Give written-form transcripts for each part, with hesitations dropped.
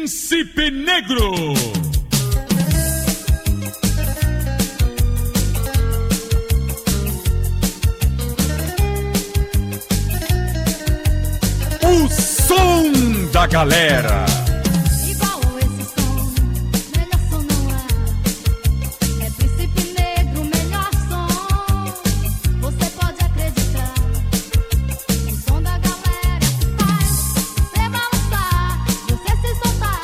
Príncipe Negro. O som da galera. Igual esse som, melhor som não há. É Príncipe Negro, melhor som. Você pode acreditar. O som da galera que faz você balançar, você se soltar.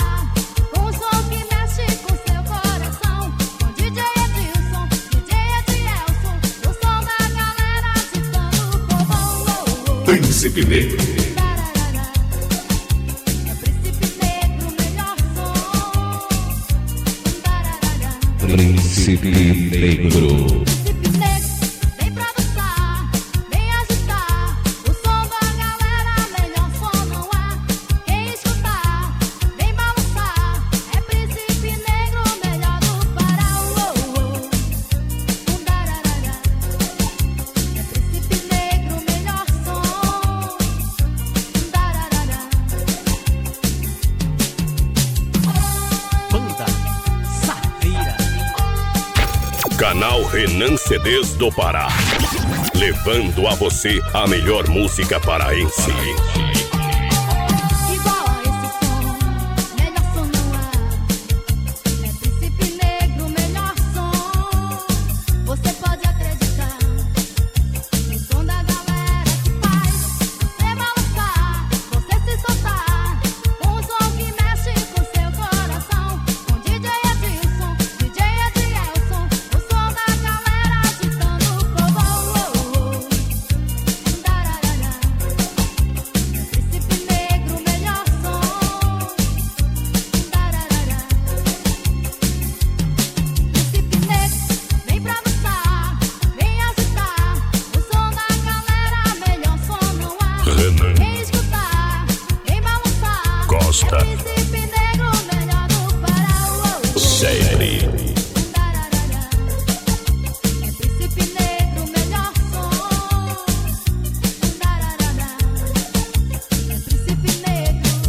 Com o som que mexe com seu coração. Com DJ Edilson, DJ Edielson. O som da galera agitando o povão. Príncipe Negro. Príncipe Negro. Vem pra dançar, vem agitar. O som da galera, melhor som não há. Quem escutar, vem balançar. É Príncipe Negro, melhor do Pará. É Príncipe Negro, melhor som. Banda Safira. Canal Renan CDs do Pará. Levando a você a melhor música paraense. Igual a esse som, melhor som não há. É Príncipe Negro, melhor som. Você pode acreditar. O som da galera que faz você balançar, você se soltar. Com o som que mexe com seu coração. Com DJ Edilson, DJ Edielson. O som da galera agitando o povão. Príncipe Negro, melhor som. Príncipe Negro, vem pra dançar, vem agitar. O som da galera, melhor som não há. Renan Quem escutar, vem balançar. Costa. É Príncipe Negro, melhor do Pará. Sempre. É Príncipe Negro, melhor som. É Príncipe Negro,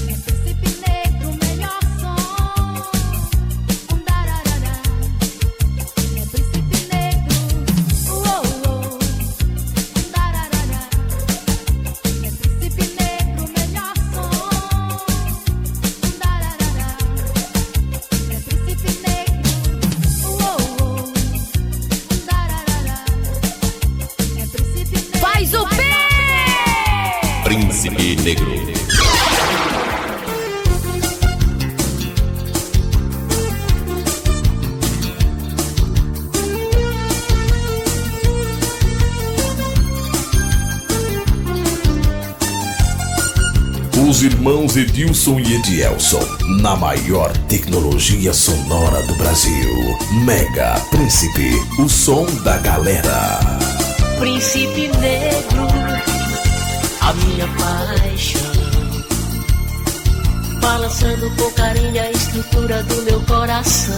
É Príncipe Negro, melhor som. É Príncipe Negro, É Príncipe Negro, melhor som. É Príncipe Negro, É Príncipe Negro. Faz o pé! Príncipe Negro. Os irmãos Edilson e Edielson, na maior tecnologia sonora do Brasil. Mega Príncipe, o som da galera. Príncipe Negro, a minha paixão, balançando com carinho a estrutura do meu coração.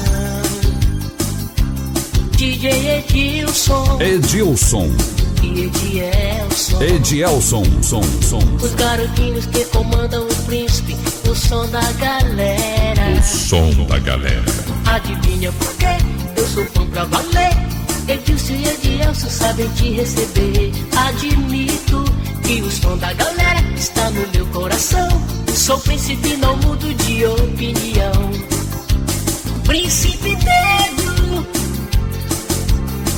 DJ Edilson Edilson, e Edielson, Edielson, som. os garotinhos que comandam o príncipe, o som da galera. Som da galera. Adivinha por quê? Eu sou fã pra valer. Edilson e Edielson sabem te receber. Admito que o som da galera está no meu coração. Sou príncipe, não mudo de opinião. Príncipe Negro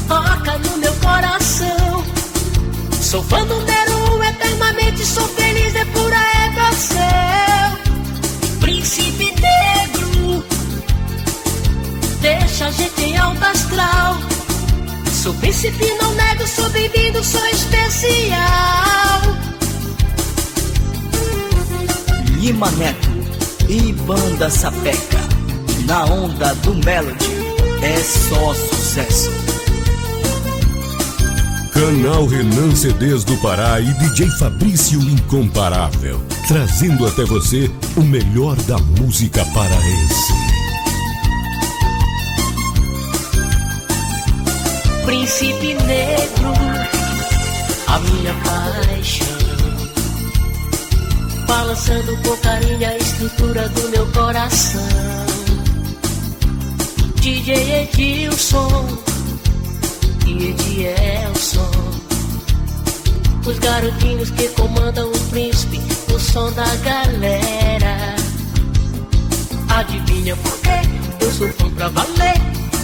toca no meu coração. Sou fã número 1, eternamente sou feliz, é pura emoção. Príncipe Negro deixa a gente em alto astral. Sou príncipe, não nego, sou bem-vindo, sou especial. Lima Neto e Banda Sapeca. Na onda do Melody é só sucesso. Canal Renan CDs do Pará e DJ Fabrício Incomparável, trazendo até você o melhor da música paraense. Príncipe Negro, a minha paixão, balançando com carinho a estrutura do meu coração. DJ Edilson e Edielson, os garotinhos que comandam o príncipe, o som da galera. Adivinha por quê? Eu sou fã pra valer.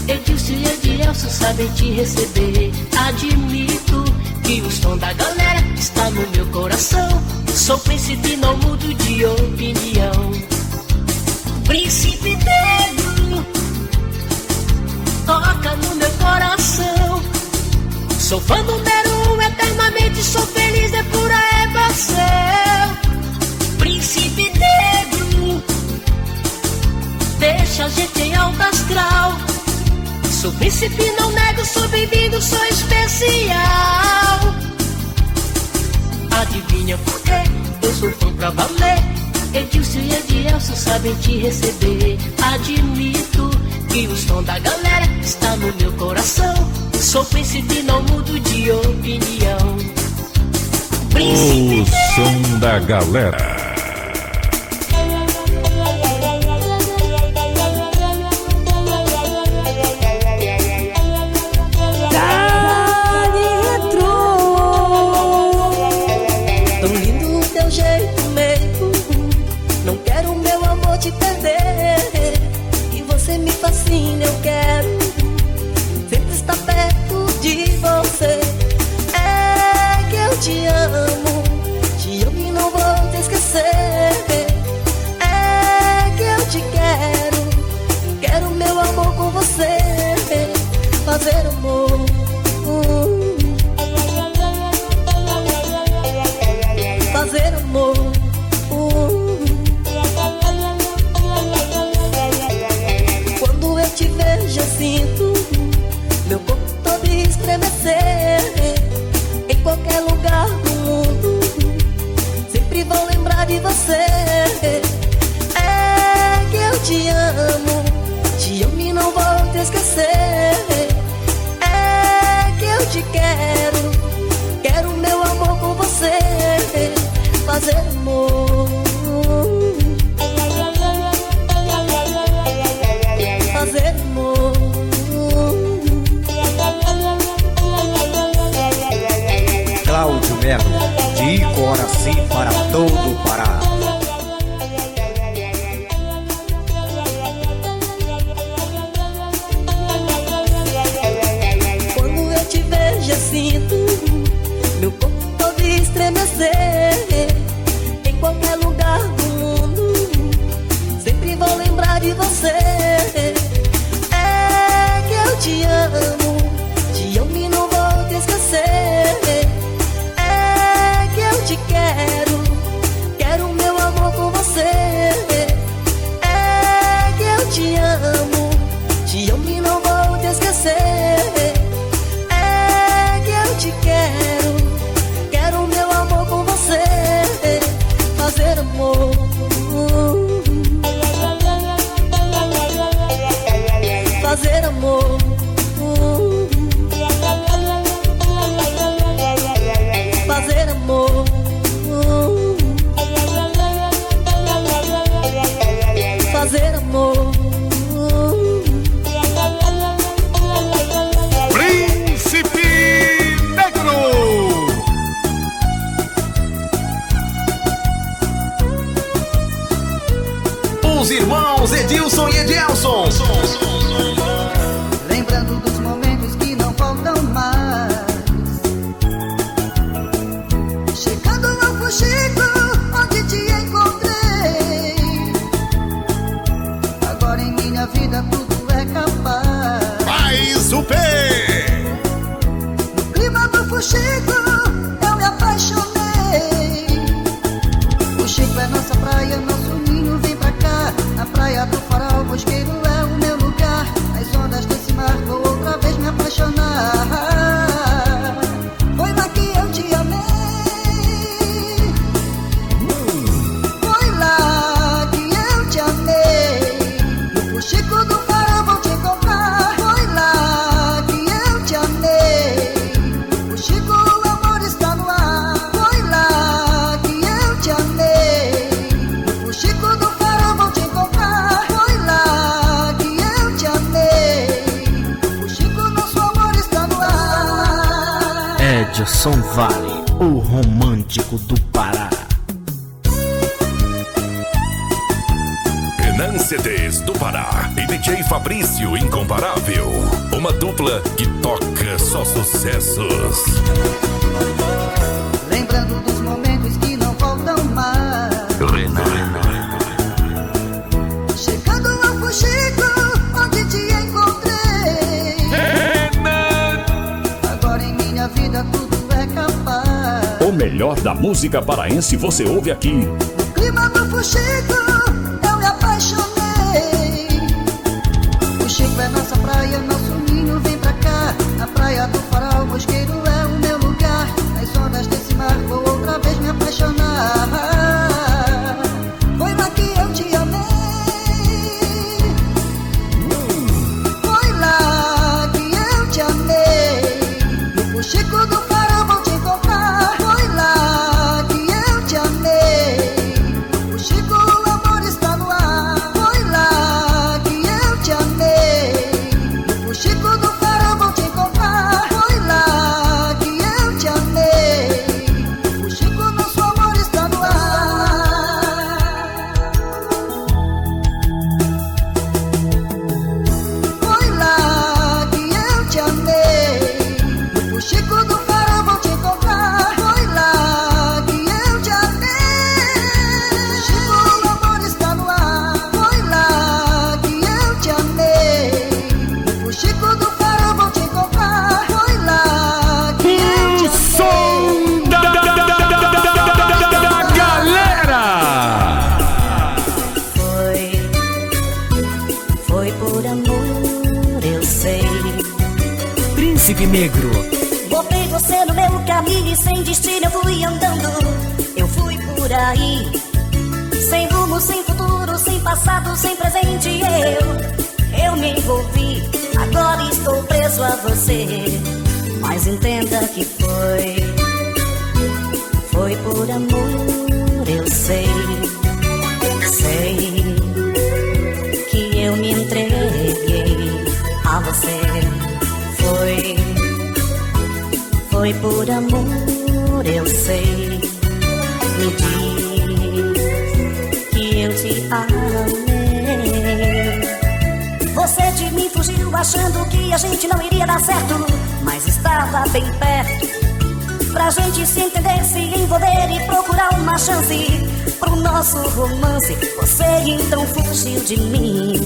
Edilson e Edielson sabem te receber. Admito que o som da galera está no meu coração. Sou príncipe, não mudo de opinião. Príncipe negro toca no meu coração. Sou fã número 1, eternamente sou feliz, é pura emoção. Príncipe negro deixa a gente em alto astral. Sou príncipe, não nego, sou bem-vindo, sou especial. Adivinha por quê? Eu sou fã pra valer. Edilson e Edielson sabem te receber. Admito que o som da galera está no meu coração. Sou príncipe, não mudo de opinião. Príncipe O som da galera. Te perder, e você me fascina, eu quero sempre estar perto de você. É que eu te amo e não vou te esquecer. É que eu te quero meu amor com você. Fazer amor, fazer amor. Te vejo, eu sinto meu corpo todo estremecer. Em qualquer lugar do mundo sempre vou lembrar de você. É que eu te amo e não vou te esquecer. É que eu te quero meu amor com você. Fazer amor, fazer amor. Cláudio Melo, de Coraci para todo o Pará. Quando eu te vejo, eu sinto meu corpo todo estremecer. Em qualquer lugar do mundo sempre vou lembrar de você. Te amo e não vou te esquecer. É que eu te quero meu amor com você. É que eu te amo e não vou te esquecer. É que eu te quero meu amor com você. Fazer amor, fazer amor. Fazer amor, fazer amor. Príncipe Negro. Os irmãos Edilson e Edielson. Lembrando dos momentos que não voltam mais. Chegando ao Fuxico, onde te encontrei. Agora em minha vida tudo é capaz. Faz o pé. No clima do Fuxico eu me apaixonei. Fuxico é nossa praia, nosso ninho, vem pra cá. A praia do Farol, Mosqueiro é o meu lugar. As ondas desse mar vou outra vez me Rádio Som Vale, o romântico do Pará. Renan CDs do Pará e DJ Fabrício Incomparável. Uma dupla que toca só sucessos. Lembrando dos momentos que não voltam mais. Chegando ao Fuxico, onde te encontrei. Agora em minha vida tudo é capaz. O melhor da música paraense você ouve aqui. No clima do Fuxico eu me apaixonei. Fuxico é nossa praia, nosso ninho, vem pra cá. A praia do Farol, Mosqueiro é o meu lugar. Nas ondas desse mar vou outra vez me apaixonar. Foi lá que eu te amei. Foi lá que eu te amei. No Fuxico do Farol vou te encontrar. Foi lá que eu te amei. No Fuxico o amor está no ar. Foi lá que eu te amei. No Fuxico do Farol vou te encontrar. Foi lá que eu te amei. No Fuxico nosso amor está no ar. Foi lá que eu te amei. No Fuxico do Farol vou te encontrar. Foi lá que eu te amei. No Fuxico o amor está no ar. Foi lá que eu te amei. No Fuxico do Farol vou te encontrar. Foi lá que eu te amei. Som da galera! Foi por amor, eu sei. Príncipe Negro. Botei você no meu caminho e sem destino eu fui andando. Eu fui por aí, sem rumo, sem futuro, sem passado, sem presente. Eu me envolvi, agora estou preso a você. Mas entenda que foi por amor, eu sei. Sei que eu me entreguei a você. Foi por amor, eu sei. Me diz que eu te amei. Você de mim fugiu achando que a gente não iria dar certo, mas estava bem perto pra gente se entender, se envolver e procurar uma chance pro nosso romance. Você então fugiu de mim,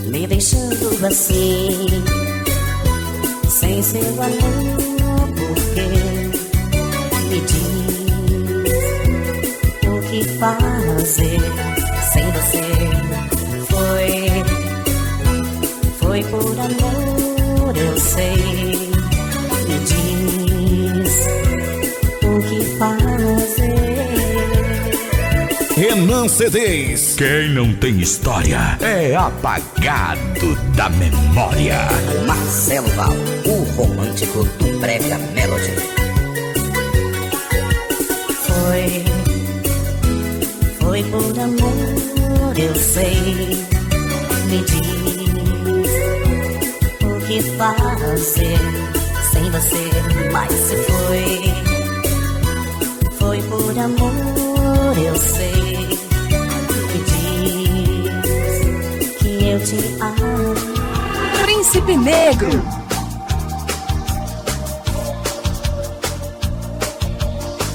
me deixando assim, sem seu amor. Porque me diz o que fazer sem você. Foi por amor, eu sei. Me diz o que fazer. Renan CDs. Quem não tem história é apagado da memória. Marcelo Val, o romântico do Brega Melody. Foi por amor, eu sei. Me diz o que fazer sem você. Mas se foi por amor, eu sei. Me diz que eu te amo. Príncipe Negro.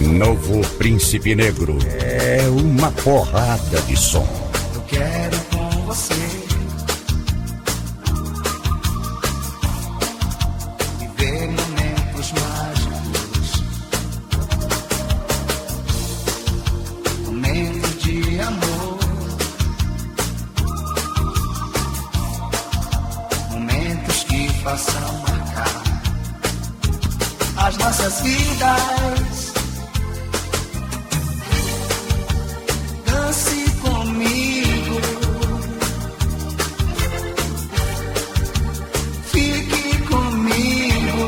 Novo Príncipe Negro é uma porrada de som. Eu quero com você viver momentos mágicos, momentos de amor, momentos que façam marcar as nossas vidas. Dance comigo, fique comigo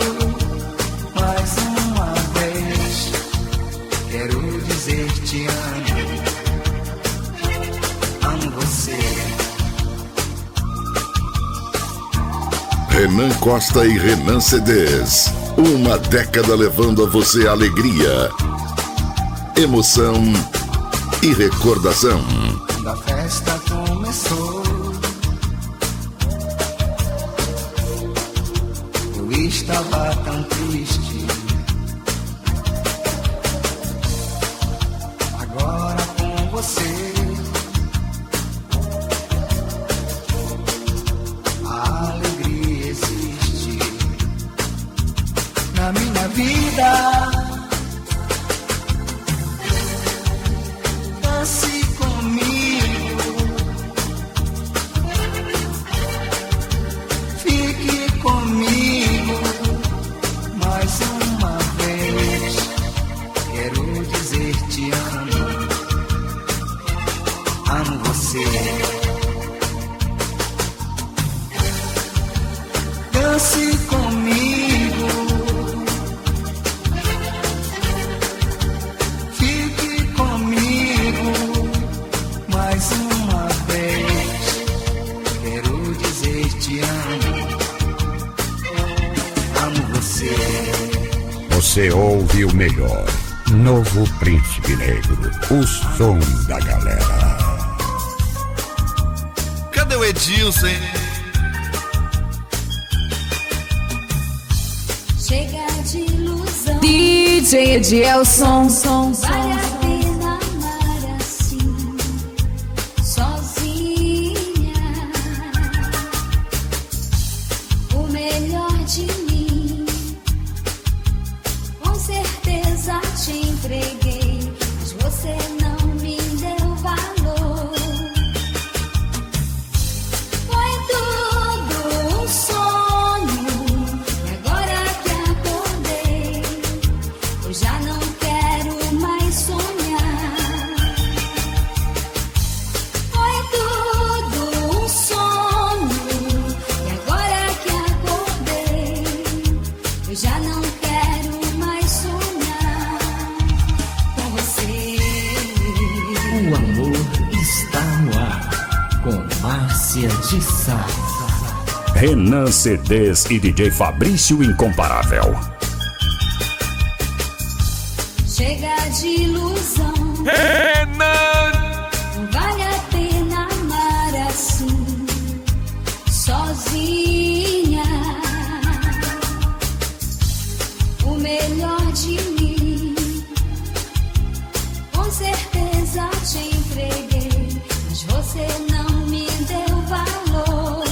mais uma vez. Quero dizer te amo, amo você. Renan Costa e Renan CDs. Uma década levando a você alegria, emoção e recordação. Quando a festa começou, eu estava tão triste. Agora com você, a alegria existe na minha vida. Dance comigo, fique comigo mais uma vez. Quero dizer te amo, amo você. Dance comigo, fique comigo mais uma vez. Quero dizer te amo, amo você. Você ouve o melhor. Novo Príncipe Negro, o som da galera. Cadê o Edilson, hein? Chega de ilusão. DJ Edielson. Vale a pena amar assim, sozinha. O melhor de mim, com certeza te entreguei, mas você não me deu valor. Foi tudo um sonho, e agora que acordei, eu já não quero mais sonhar. Foi tudo um sonho, e agora que acordei, eu já não quero mais sonhar com você. O amor está no ar, com Márcia de Sá. Renan CDs e DJ Fabrício Incomparável. Chega de ilusão. Não vale a pena amar assim, sozinha. O melhor de mim, com certeza te entreguei, mas você não me deu valor.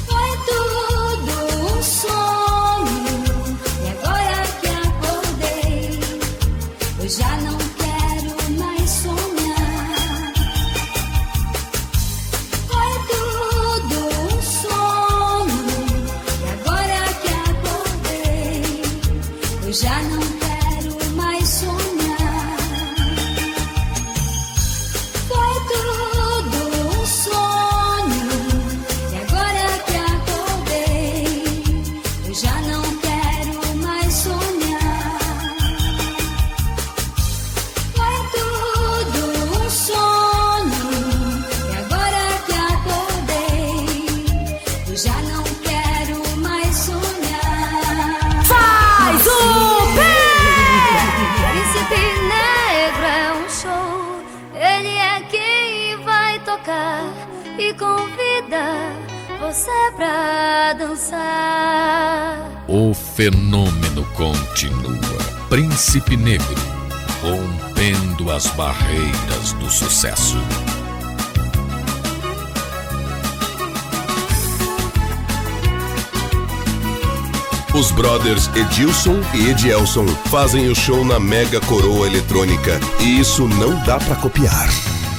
Foi tudo um sonho, e agora que acordei, eu já não quero mais sonhar. Foi tudo um sonho, e agora que acordei, eu já não quero mais sonhar. Foi tudo um sonho, e agora que acordei, eu já não quero mais sonhar. Foi tudo um sonho, e agora que acordei, eu já não quero mais sonhar. Faz o pé! Príncipe Negro é um show, ele é quem vai tocar e convida você pra dançar. O fenômeno continua. Príncipe Negro, rompendo as barreiras do sucesso. Os brothers Edilson e Edielson fazem o show na Mega Coroa Eletrônica e isso não dá pra copiar.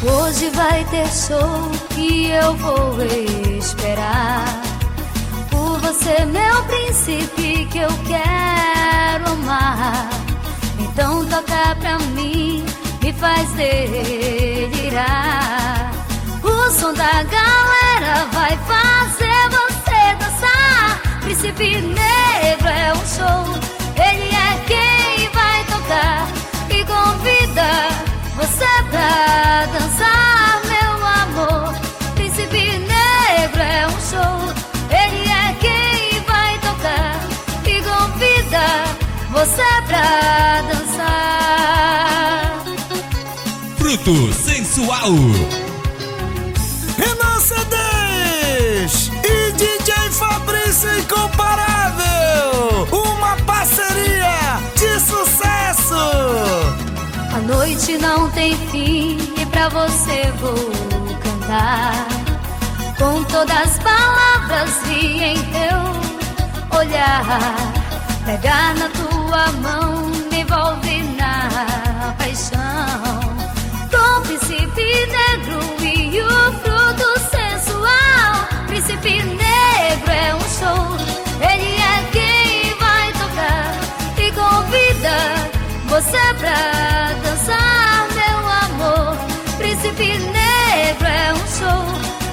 Hoje vai ter show e eu vou esperar por você, meu príncipe, que eu quero amar. Então toca pra mim, me faz delirar. O som da galera vai fazer você dançar. Príncipe Negro é um show, ele é quem vai tocar e convida você pra dançar, meu amor. Príncipe Negro é um show, ele é quem vai tocar muito sensual. Renan CDs e DJ Fabrício Incomparável, uma parceria de sucesso. A noite não tem fim e pra você vou cantar. Com todas as palavras vi em teu olhar. Pegar na tua mão, me envolve na paixão. Com príncipe negro e o fruto sensual. Príncipe negro é um show, ele é quem vai tocar e convida você pra dançar, meu amor. Príncipe negro é um show,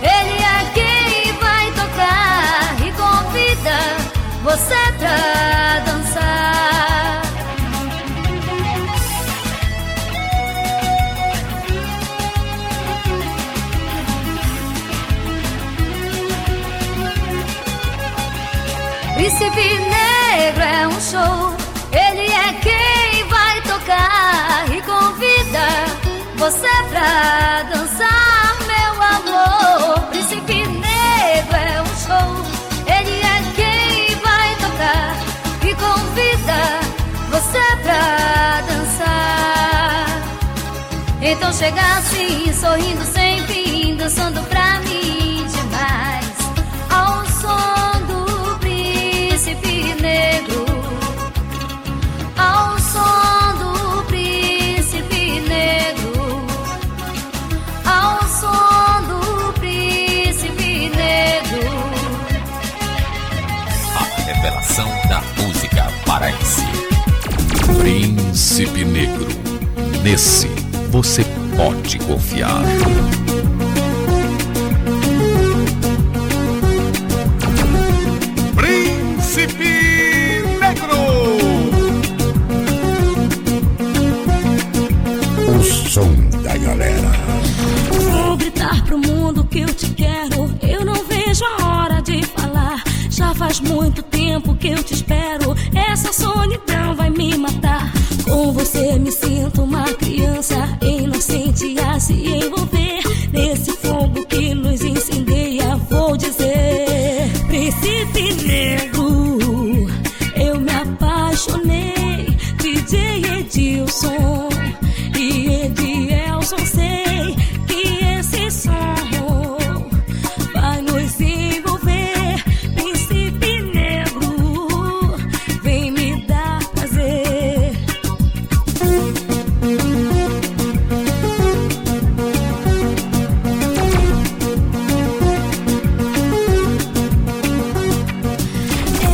ele é quem vai tocar e convida você pra dançar. Príncipe negro é um show, ele é quem vai tocar e convida você pra dançar, meu amor. Príncipe negro é um show, ele é quem vai tocar e convida você pra dançar. Então chega assim, sorrindo sem fim, dançando pra mim demais, ao som do príncipe negro, ao som do príncipe negro, ao som do príncipe negro. A revelação da música paraense. Príncipe Negro. Nesse você pode confiar. Príncipe Negro. O som da galera. Vou gritar pro mundo que eu te quero. Eu não vejo a hora de falar. Já faz muito tempo que eu te espero. Essa solidão vai me matar. Com você me sinto uma criança inocente a se envolver nesse fogo que nos incendeia. Vou dizer, príncipe negro, eu me apaixonei. DJ Edilson e Edielson, sei que esse som vai nos envolver. Príncipe negro, vem me dar prazer.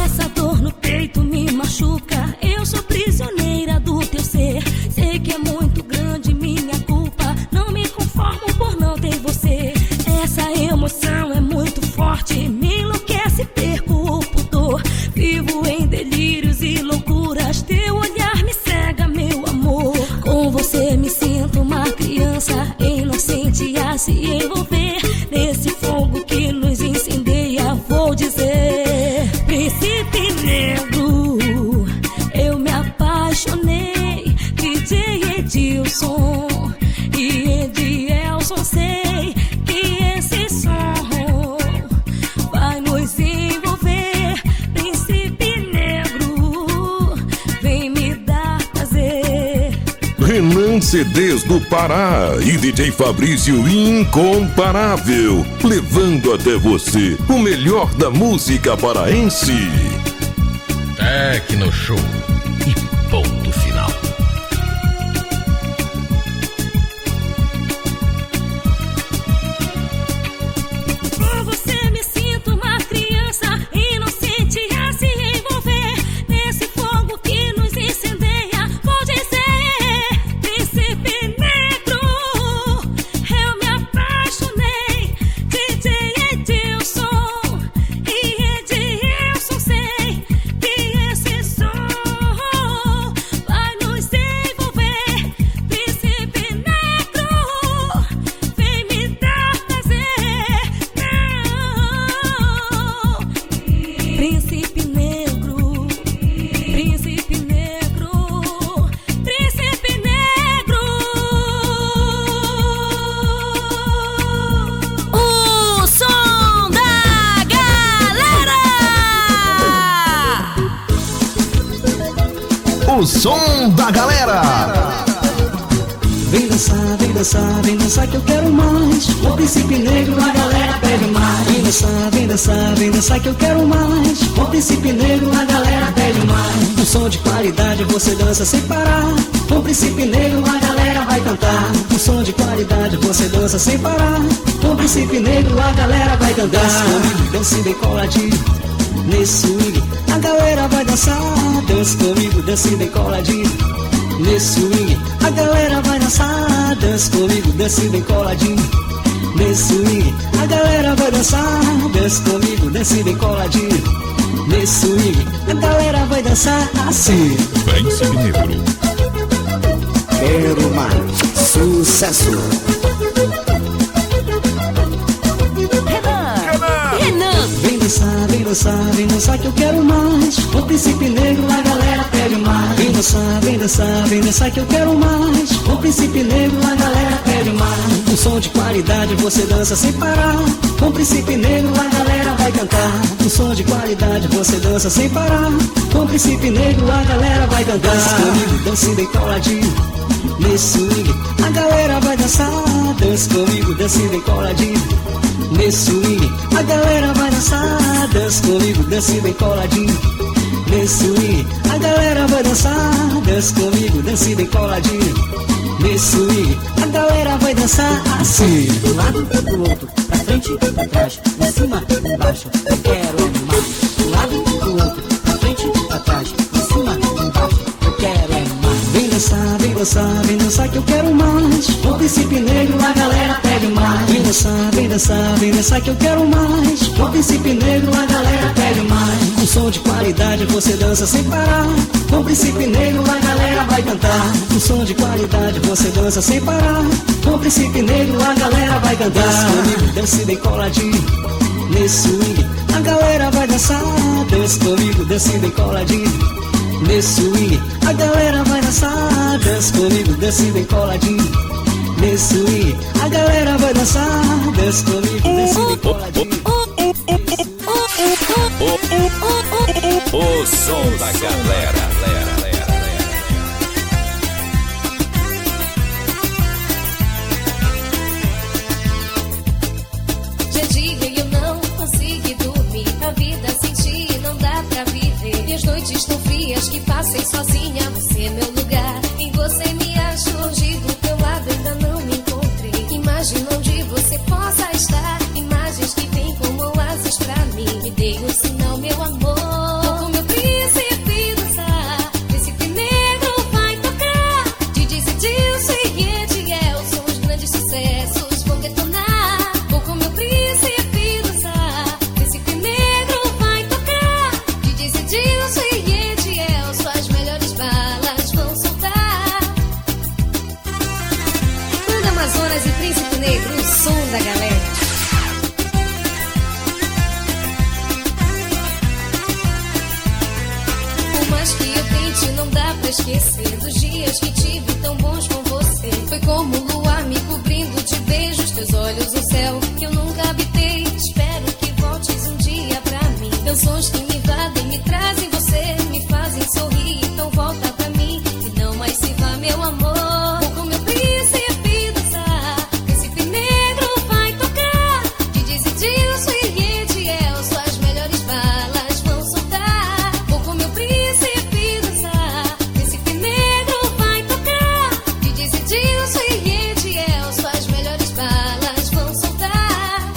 Essa dor no peito me machuca. Eu sou prisioneira do teu ser. Sei que é muito grande minha culpa. Não me conformo por não ter você. Essa emoção é muito forte, me enlouquece, perco o pudor. Vivo em delírios e loucuras. Teu olhar me cega, meu amor. Com você me sinto uma criança inocente a se envolver nesse fogo que nos incendeia. Vou dizer, príncipe negro, eu me apaixonei. DJ Edilson e Edielson, sei que esse som vai nos envolver. Príncipe negro, vem me dar prazer. Renan CDs do Pará e DJ Fabrício Incomparável, levando até você o melhor da música paraense. Tecno Show e ponto final. Com você me sinto uma criança inocente a se envolver nesse fogo que nos incendeia. Vou dizer, príncipe negro, eu me apaixonei. DJ Edilson e Edielson, sei que esse som o som da galera. Vem dançar, vem dançar, vem dançar que eu quero mais. O príncipe negro, a galera pede mais. Vem dançar, vem dançar, vem dançar que eu quero mais. O príncipe negro, a galera pede mais. Um som de qualidade você dança sem parar. O príncipe negro, a galera vai cantar. Um som de qualidade você dança sem parar. O príncipe negro, a galera vai cantar. Dança comigo, dance bem coladinho nesse swing, a galera vai dançar. Dança comigo, dance bem coladinho nesse swing, a galera vai dançar. Dança comigo, dance bem coladinho nesse swing, a galera vai dançar. Dança comigo, dance bem coladinho nesse swing, a galera vai dançar assim. Príncipe Negro. Quero mais. Sucesso. Vem dançar, vem dançar, vem dançar que eu quero mais. O príncipe negro, a galera pede mais. Vem dançar, vem dançar, vem dançar que eu quero mais. O príncipe negro, a galera pede mais. Um som de qualidade você dança sem parar. Com o príncipe negro, a galera vai cantar. Um som de qualidade você dança sem parar. Com o príncipe negro, a galera vai cantar. Dança comigo, dance bem coladinho nesse swing, a galera vai dançar. Dança comigo, dance bem coladinho nesse swing, a galera vai dançar. Dança comigo, dance bem coladinho nesse swing, a galera vai dançar. Dança comigo, dance bem coladinho nesse swing, a galera vai dançar assim. Do lado, do outro, pra frente, pra trás, em cima, embaixo, eu quero mais. Do lado, do outro, pra frente, pra trás, em cima, embaixo, eu quero mais. Vem dançar, vem dançar, vem dançar que eu quero mais. O príncipe negro, a galera pede mais. Vem dançar, vem dançar, vem dançar que eu quero mais. O príncipe negro, a galera pede mais. Um som de qualidade você dança sem parar. Com o príncipe negro, a galera vai cantar. Um som de qualidade você dança sem parar. Com o príncipe negro, a galera vai cantar. Dança comigo, dance bem coladinho nesse swing, a galera vai dançar. Dança comigo, dance bem coladinho nesse swing, a galera vai dançar. Dança comigo, dance bem coladinho nesse swing, a galera vai dançar. Dança comigo, dance bem coladinho. O som da galera. Já digo e eu não consigo dormir. A vida sem ti não dá pra viver. E as noites estão frias que passei sozinha. Você é meu lugar, em você me acho. Hoje do teu lado ainda não me encontrei. Imagina onde você possa estar. Imagens que vêm como asas pra mim. Me dê um sinal, meu amor. Vou com meu príncipe dançar. Príncipe negro vai tocar. Didi Edilson e Edielson, os grandes sucessos vão detonar. Vou com meu príncipe dançar. Príncipe negro vai tocar. Didi Edilson e Edielson, as melhores balas vão soltar. Banda Amazonas e Príncipe Negro, o som da galera. Por mais que eu tente, não dá pra esquecer dos dias que tive tão bons com você. Foi como o luar me cobrindo de beijos, teus olhos no céu que eu nunca habitei. Espero que voltes um dia pra mim. Canções que me invadem, me trazem você, me fazem sorrir. Então volta pra mim e não mais se vá, meu amor. Vou com meu príncipe dançar. Príncipe negro vai tocar. Didi Edilson e Edielson, as melhores balas vão soltar. Vou com meu príncipe dançar. Príncipe negro vai tocar. Didi Edilson e Edielson, as melhores balas vão soltar.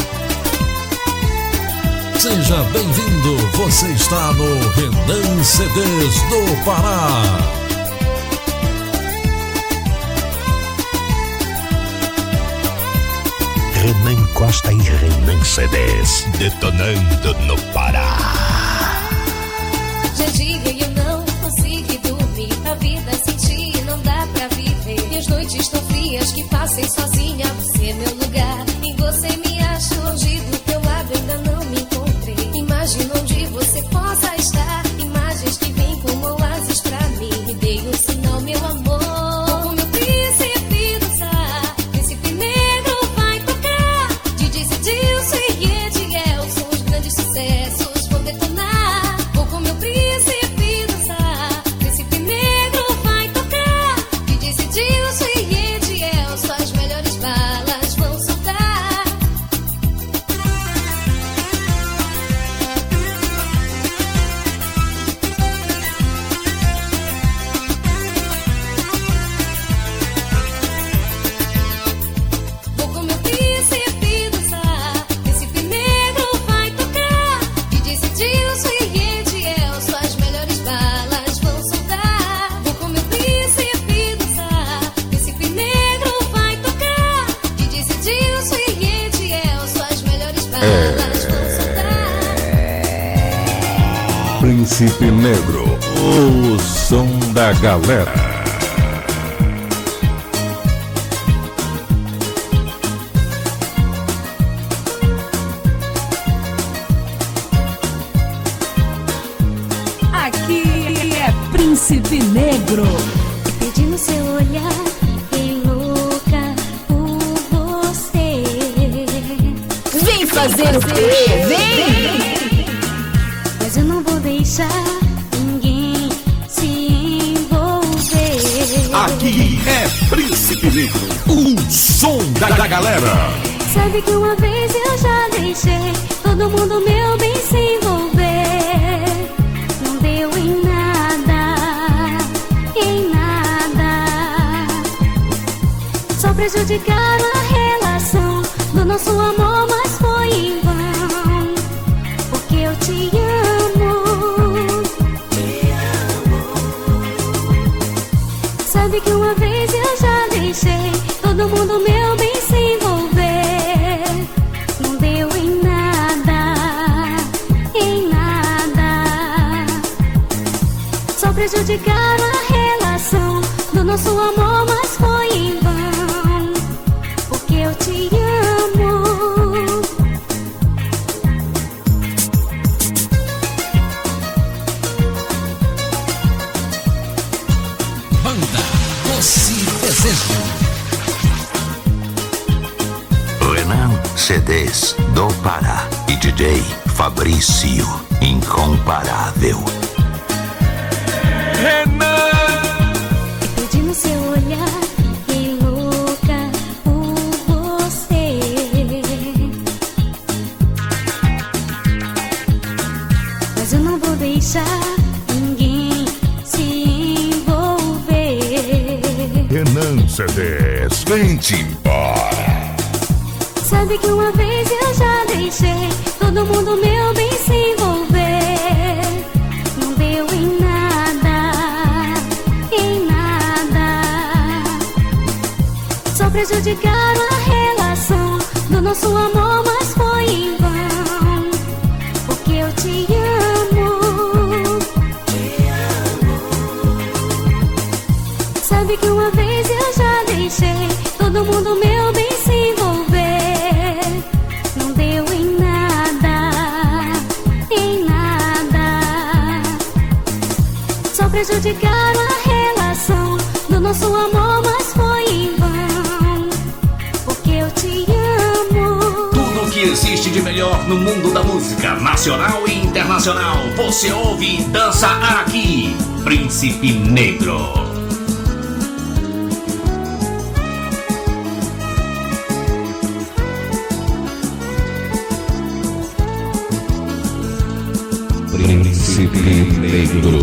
Seja bem-vindo, você está no Renan CDs do Pará. Renan Costa e Renan CDs, detonando no Pará. Já digo e eu não consigo dormir. A vida sem ti não dá pra viver. E as noites estão frias que passei sozinha. Você é meu lugar, em você me acho. Hoje do teu lado ainda não me encontrei. Imagina onde você possa estar. Imagens que vêm como asas pra mim. Me dê um sinal, meu amor. Vou com meu príncipe dançar. Príncipe negro vai tocar. Didi Edilson e Edielson, os grandes sucessos vão detonar. Vou com meu príncipe dançar. Príncipe negro Príncipe Negro, o som da galera. Aqui é Príncipe Negro. Perdi no seu olhar, fiquei louca por você. Vem fazer o quê? Vem! Mas eu não vou deixar ninguém se envolver. Aqui é Príncipe Negro, o som da galera. Sabe que uma vez eu já deixei todo mundo meu bem se envolver. Não deu em nada, em nada. Só prejudicaram a relação do nosso amor, mas foi em vão. Porque eu te amo. Sabe que uma vez eu já deixei todo mundo meu bem se envolver. Não deu em nada, em nada. Só prejudicaram a relação do nosso amor, mas foi em vão. Porque eu te amo. Banda Doce Desejo. Renan CDs do Pará e DJ Fabrício Incomparável. Perdi no seu olhar, fiquei louca por você. Mas eu não vou deixar ninguém se envolver. Renan CDs, vem-te embora. Sabe que uma vez eu já deixei todo mundo meu bem se envolver. Não deu em nada, em nada. Só prejudicaram a relação do nosso amor, mas foi em vão. Porque eu te amo. Sabe que uma vez eu já deixei todo mundo meu bem se envolver. Não deu em nada, em nada. Só prejudicaram a relação do nosso amor, mas foi em vão. Porque eu te amo. Tudo que existe de melhor no mundo da música nacional e internacional, você ouve e dança aqui. Príncipe Negro. Príncipe Negro.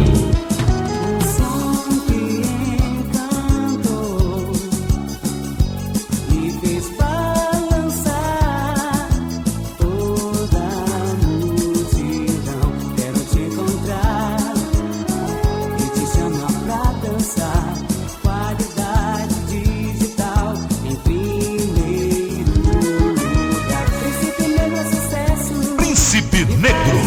Me fez balançar toda a multidão. Quero te encontrar e te chamar pra dançar. Qualidade digital em primeiro lugar. Príncipe Negro é sucesso. Príncipe Negro.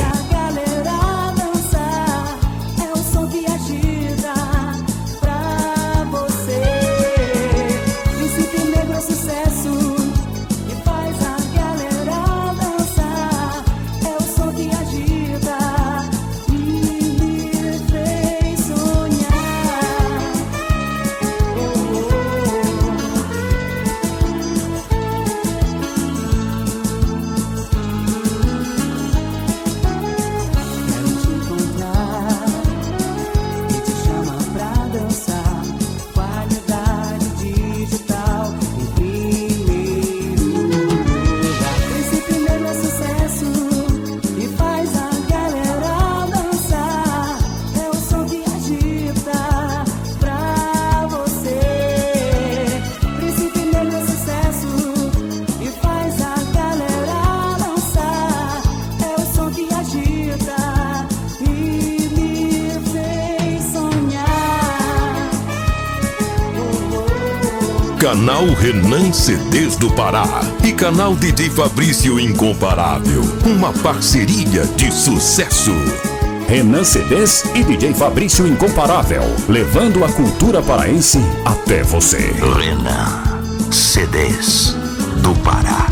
Canal Renan CDs do Pará e canal DJ Fabrício Incomparável. Uma parceria de sucesso. Renan CDs e DJ Fabrício Incomparável, levando a cultura paraense até você. Renan CDs do Pará.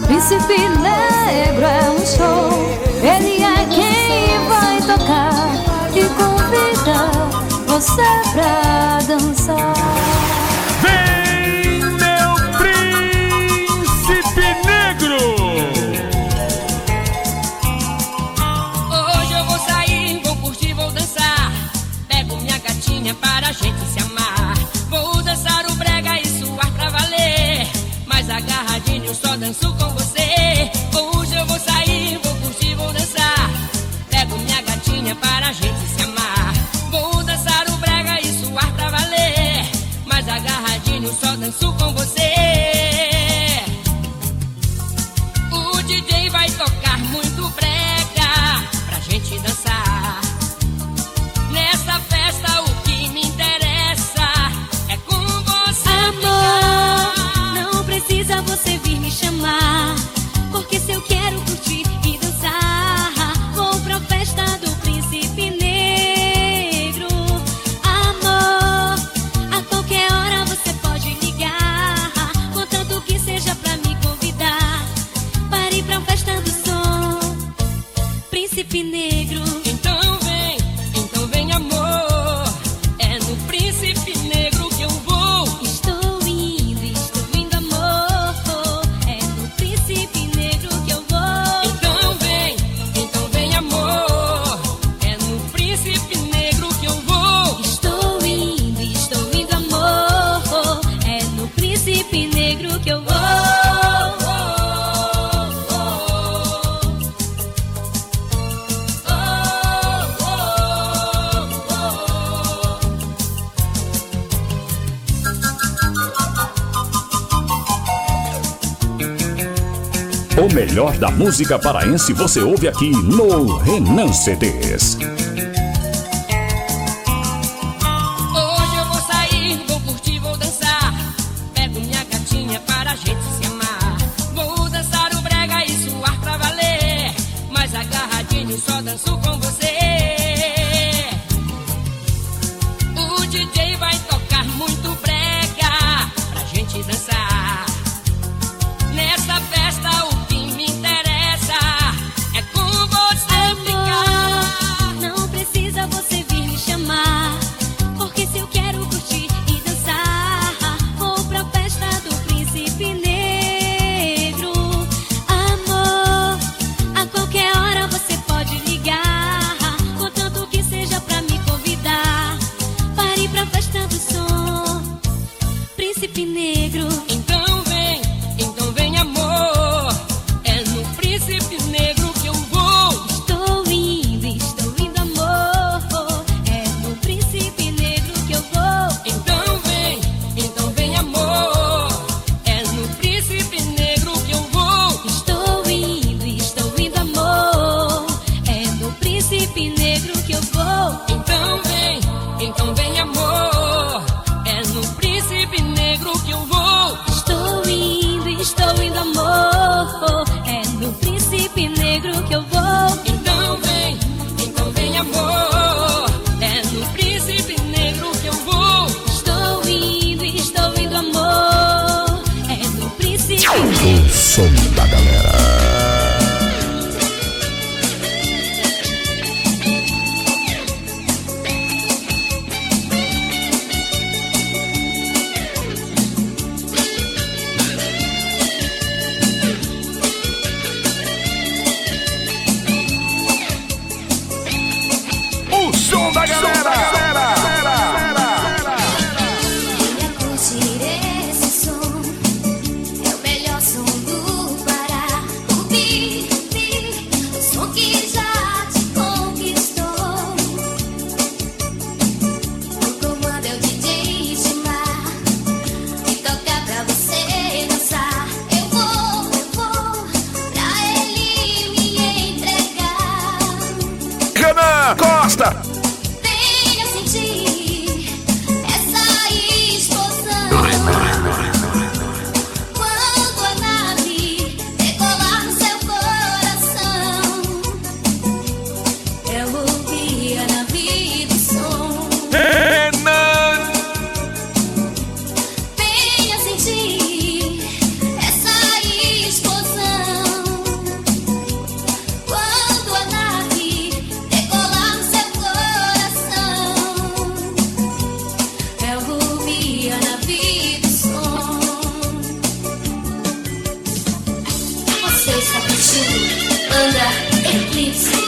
Príncipe Negro é um show, ele é quem vai tocar e convida você pra dançar. Vem, meu Príncipe Negro! Hoje eu vou sair, vou curtir, vou dançar. Pego minha gatinha para a gente se amar. Vou dançar o brega e suar pra valer, mas agarradinho só danço com você. Hoje eu vou sair, vou curtir, vou dançar. Pego minha gatinha para a gente se amar. Vou dançar o brega e suar pra valer, mas agarradinho só danço com você. O DJ vai tocar muito brega pra gente dançar. Nessa festa o que me interessa é com você. Amor, não precisa você vir me chamar, porque se eu quero curtir e dançar, vou pra festa do Príncipe Negro. Amor, a qualquer hora você pode ligar, contanto que seja pra me convidar para ir pra festa do som, Príncipe Negro. Então vem amor, é no Príncipe Negro que eu vou. Estou indo amor, é no Príncipe Negro que eu vou. Então vem amor, é no Príncipe Negro que eu vou. Estou indo amor, é no Príncipe Negro que eu vou. O melhor da música paraense você ouve aqui no Renan CDs. Hoje eu vou sair, vou curtir, vou dançar. Pego minha gatinha para a gente se amar. Vou dançar o brega e suar pra valer, mas agarradinho só danço com você. O DJ vai tocar muito brega pra gente dançar. Nessa festa o que me interessa é com você ficar. Não precisa você vir me chamar, porque se eu quero curtir e dançar, vou pra festa do Príncipe Negro. Amor, a qualquer hora você pode ligar, contanto que seja pra me convidar para ir pra festa do som, Príncipe Negro. Então vem amor, é no Príncipe Negro que eu vou. Estou indo amor, é no Príncipe Negro que eu vou. Então vem amor, é no Príncipe Negro que eu vou. Estou indo amor, é no Príncipe Negro que eu vou. Então vem amor, é no Príncipe Negro que eu vou. Estou indo amor, é no Príncipe Negro que eu vou. Então vem amor, é no Príncipe Negro que eu vou. Estou indo amor, é no Príncipe O som da galera. O som da galera. pista. Venha sentir essa explosão. Quando a nave decolar no seu coração, eu ouvi a nave do som. Venha sentir essa explosão. Quando a nave decolar no seu coração, eu ouvi a nave do som. Você está curtindo Banda Eclipse.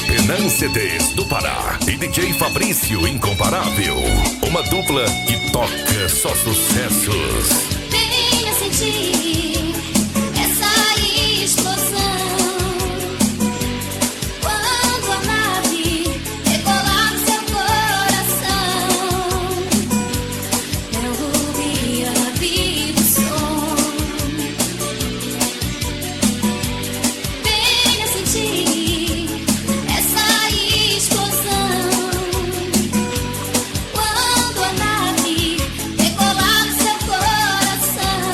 Renan CDs do Pará e DJ Fabrício Incomparável. Uma dupla que toca só sucessos. Venha sentir essa explosão. Quando a nave decolar no seu coração, eu ouvi a nave do som. Venha sentir essa explosão. Quando a nave decolar no seu coração,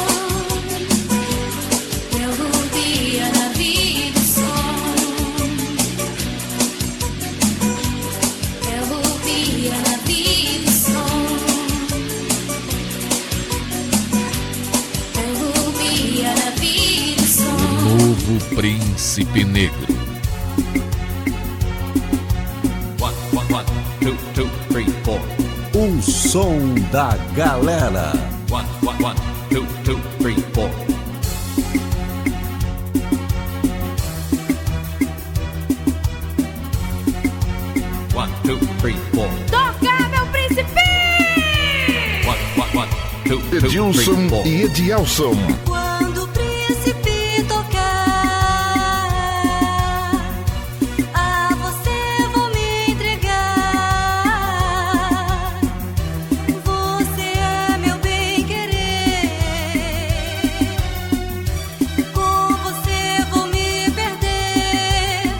eu ouvi a nave do som. Eu ouvi a nave do som. Eu ouvi a nave do som. Novo Príncipe Negro. 1, 2, 3, 4. O som da galera. 1, 2, 3, 4. Toca, meu príncipe! Edilson e Edielson. Quando o príncipe tocar, a você vou me entregar. Você é meu bem-querer. Com você vou me perder.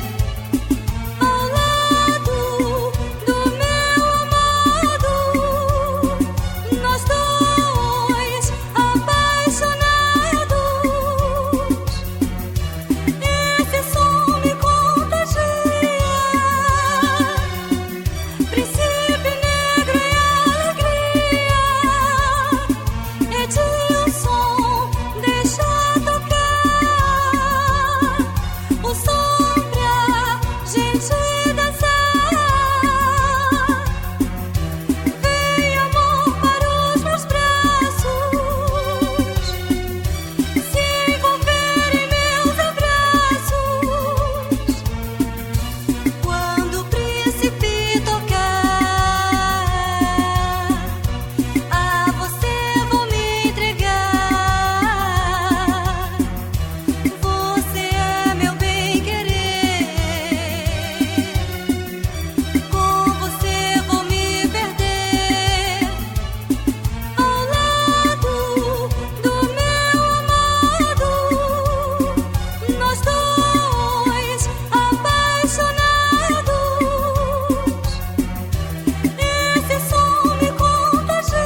Ao lado do meu amado, nós dois apaixonados. Esse som me contagia. Príncipe negro e alegria. Edilson, deixa tocar o som pra gente dançar. Vem, amor, para os meus braços, se envolver em meus abraços. Quando o príncipe tocar, a você vou me entregar. Você é meu bem-querer. Com você vou me perder. Ao lado do meu amado, nós dois apaixonados. Esse som me contagia.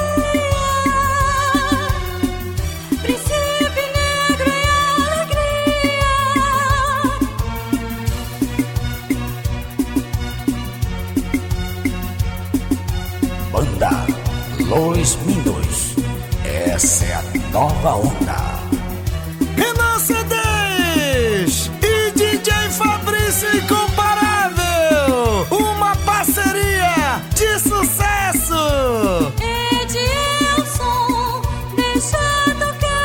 Príncipe negro e alegria. Banda Los Mindos. Essa é a nova onda. Renan CDs e DJ Fabrício Incomparável. Uma parceria de sucesso. Edilson, deixa tocar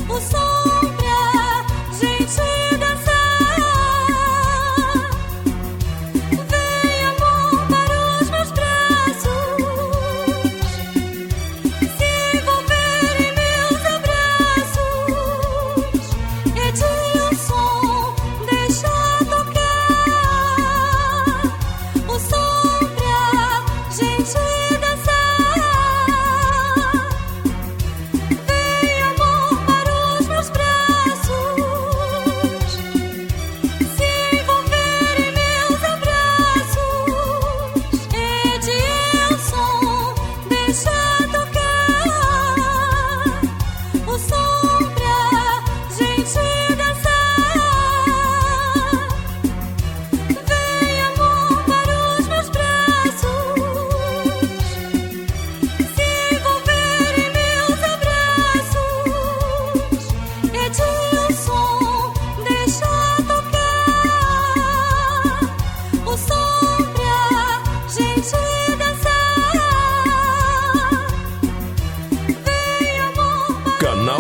o som pra gente dançar. Vem, amor, para os meus braços, se envolver em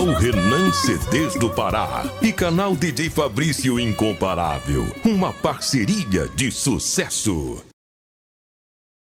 Canal Renan CDs do Pará e Canal DJ Fabrício Incomparável. Uma parceria de sucesso.